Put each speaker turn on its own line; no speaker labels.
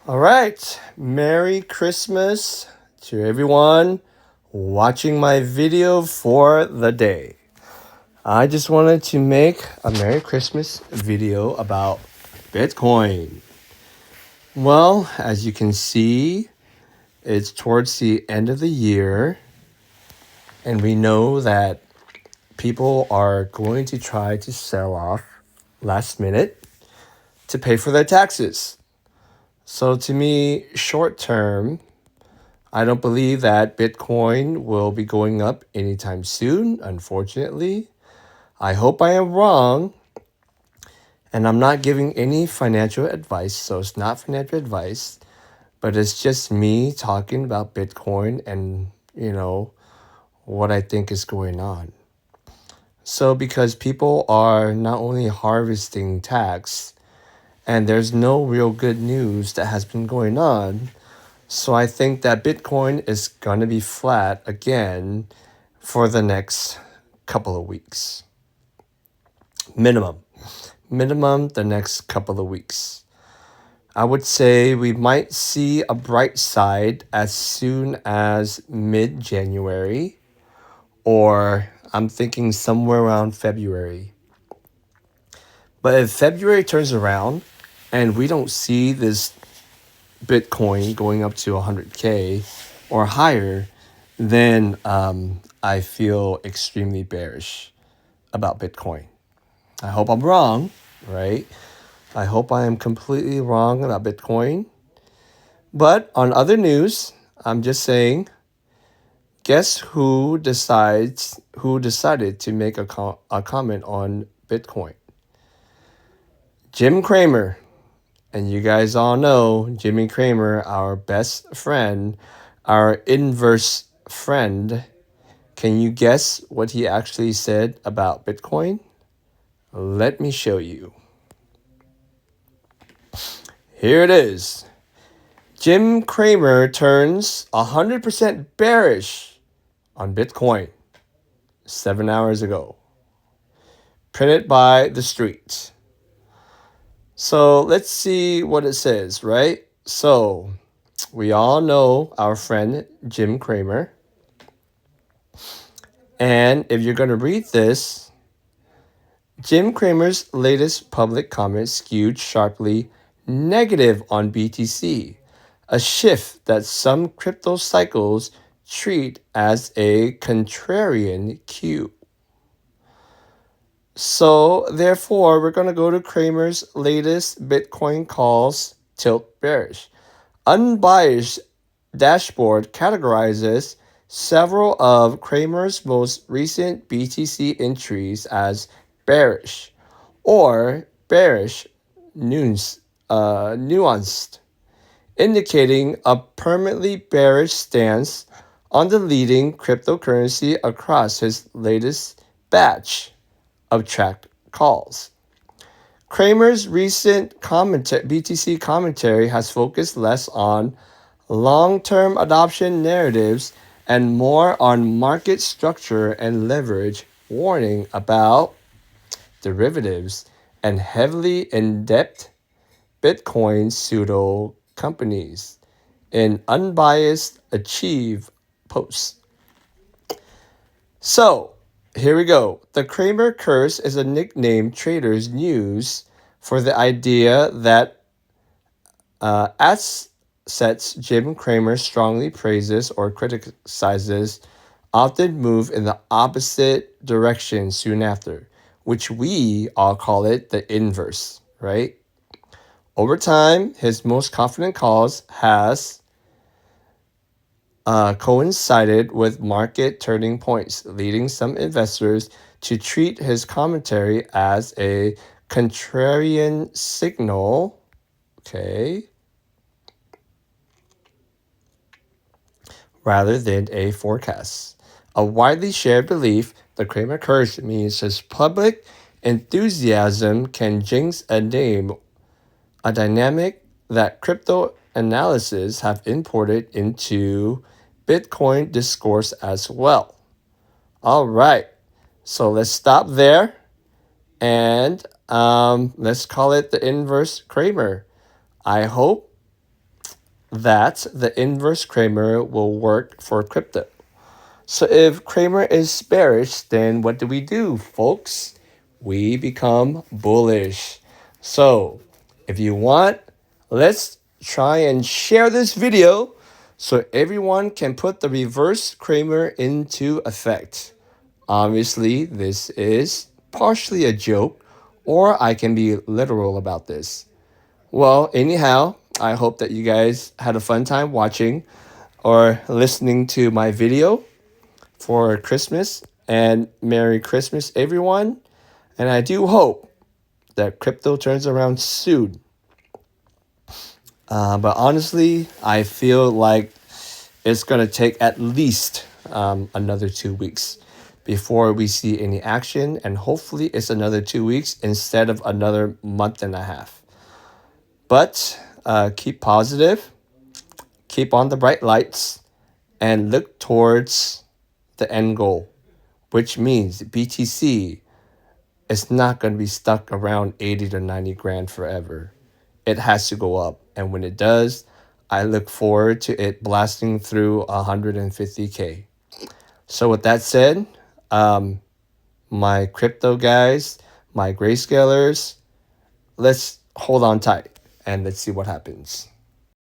All right. Merry Christmas to everyone watching my video for the day. I just wanted to make a Merry Christmas video about Bitcoin. Well, as you can see, it's towards the end of the year, and we know that people are going to try to sell off last minute to pay for their taxes. So, to me, short term, I don't believe that Bitcoin will be going up anytime soon, unfortunately. I hope I am wrong, and I'm not giving any financial advice, so it's not financial advice, but it's just me talking about Bitcoin and, what I think is going on. So, because people are not only harvesting tax, and there's no real good news that has been going on, so I think that Bitcoin is going to be flat again for the next couple of weeks. Minimum the next couple of weeks. I would say we might see a bright side as soon as mid-January, or I'm thinking somewhere around February. But if February turns around and we don't see this Bitcoin going up to 100K or higher, then I feel extremely bearish about Bitcoin. I hope I'm wrong, right? I hope I am completely wrong about Bitcoin. But on other news, I'm just saying, guess who decided to make a comment on Bitcoin? Jim Cramer. And you guys all know Jimmy Cramer, our best friend, our inverse friend. Can you guess what he actually said about Bitcoin? Let me show you. Here it is. Jim Cramer turns 100% bearish on Bitcoin 7 hours ago. Printed by The Street. So let's see what it says, right? So we all know our friend Jim Cramer. And if you're going to read this, Jim Cramer's latest public comments skewed sharply negative on BTC, a shift that some crypto cycles treat as a contrarian cue. So, therefore, we're going to go to Cramer's latest Bitcoin calls tilt bearish. Unbiased dashboard categorizes several of Cramer's most recent BTC entries as bearish or bearish nuanced, indicating a permanently bearish stance on the leading cryptocurrency across his latest batch of tracked calls. Cramer's recent BTC commentary has focused less on long-term adoption narratives and more on market structure and leverage, warning about derivatives and heavily in-depth Bitcoin pseudo companies in unbiased Achieve posts. So, here we go. The Cramer curse is a nickname traders use for the idea that assets Jim Cramer strongly praises or criticizes often move in the opposite direction soon after, which we all call it the inverse, right? Over time, his most confident calls has coincided with market turning points, leading some investors to treat his commentary as a contrarian signal, okay, rather than a forecast. A widely shared belief, the Cramer curse means his public enthusiasm can jinx a name, a dynamic that crypto analysts have imported into Bitcoin discourse as well. All right, so let's stop there and let's call it the inverse Cramer. I hope that the inverse Cramer will work for crypto. So if Cramer is bearish, then what do, folks? We become bullish. So if you want, let's try and share this video so everyone can put the reverse Cramer into effect. Obviously, this is partially a joke, or I can be literal about this. Well, anyhow, I hope that you guys had a fun time watching or listening to my video for Christmas, and Merry Christmas, everyone. And I do hope that crypto turns around soon. But honestly, I feel like it's going to take at least another 2 weeks before we see any action. And hopefully, it's another 2 weeks instead of another month and a half. But keep positive, keep on the bright lights, and look towards the end goal, which means BTC is not going to be stuck around 80 to 90 grand forever. It has to go up. And when it does, I look forward to it blasting through 150K. So with that said, my crypto guys, my grayscalers, let's hold on tight and let's see what happens.